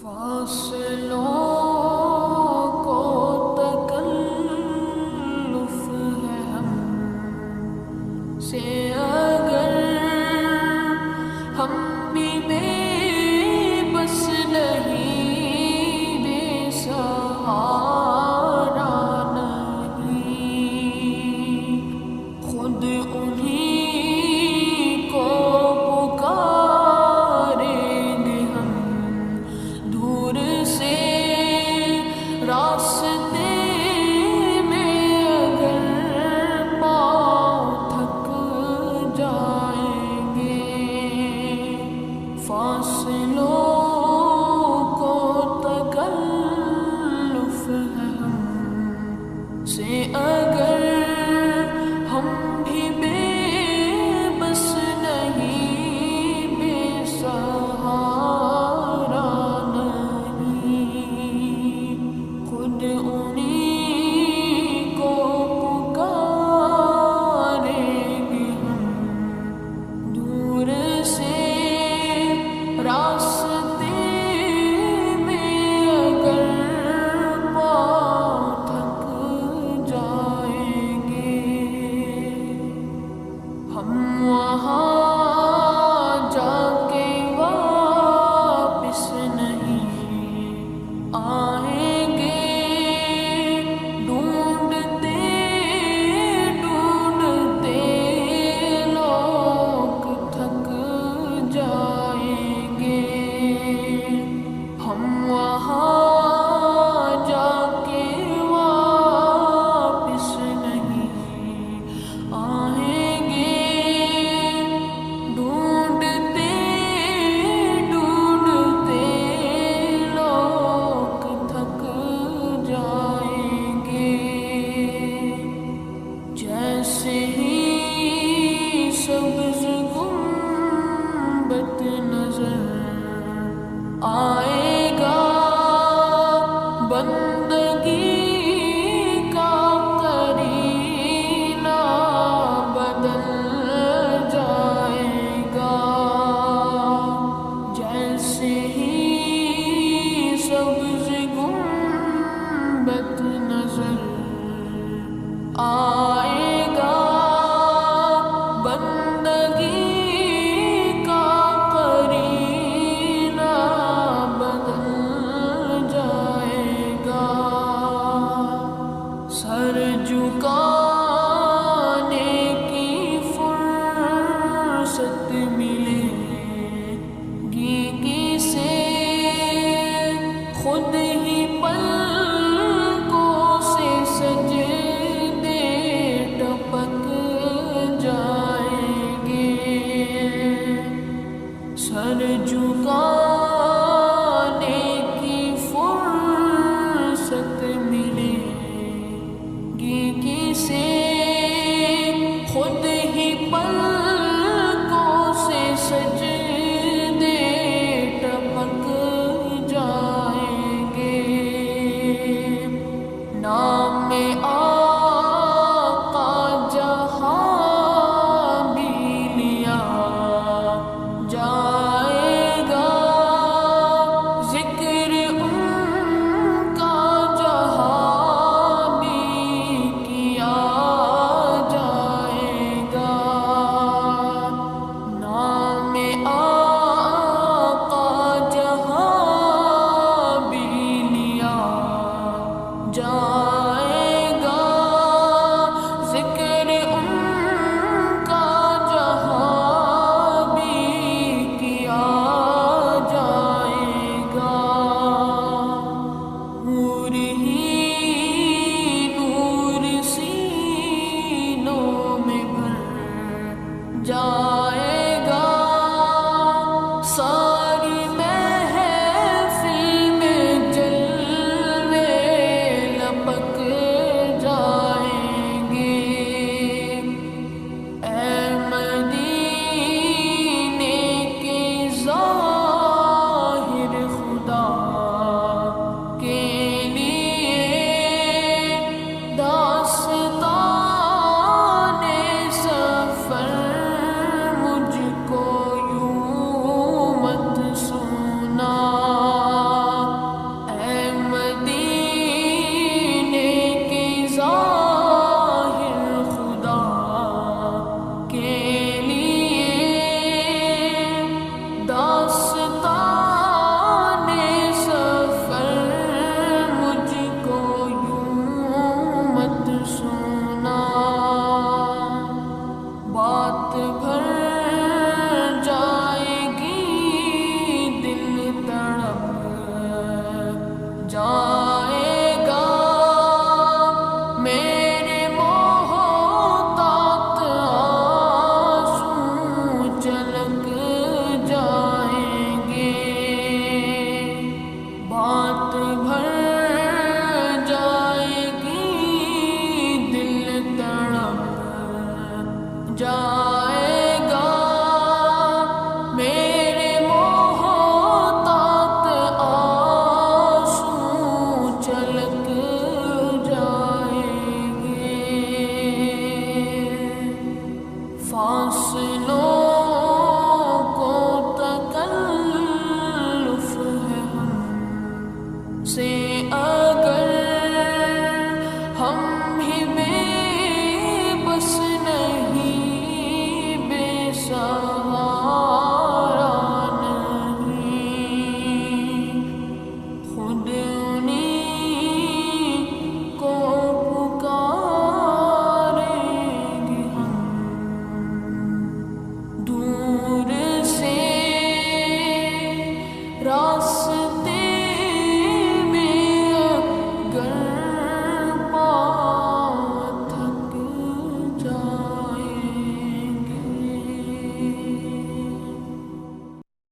فاصلوں کو تکلف ہے ہم سے، اگر ہم بھی بے بس نہیں، بے سہارا نہیں، خود انہیں کو پکاریں گے ہم دور سے راستے میں، اگر پاؤں تھک جائیں گے۔ فاصلوں کو تکلف ہے ہم سے، اگر ہم بھی بے بس نہیں، بے سہارا نہیں، خود انہیں کو پکاریں گے ہم دور سے راستے میں، اگر پاؤں تھک جائیں گے۔ ہم وہاں جا کے واپس نہیں آئیں گے، ڈھونڈتے ڈھونڈتے لوگ تھک جائیں گے۔ ہم وہاں جا کے واپس نہیں آئیں گے، ڈھونڈتے ڈھونڈتے لوگ تھک جائیں گے۔ جیسے ہی سبز گنبد نظر آئے گا، بندگی کا قرینہ بدل جائے گا۔ جیسے ہی سبز گنبد نظر آئے گا، بندگی کا قرینہ بدل جائے گا۔ سر جھکانے کی فرصت ملے گی کسے، راستہ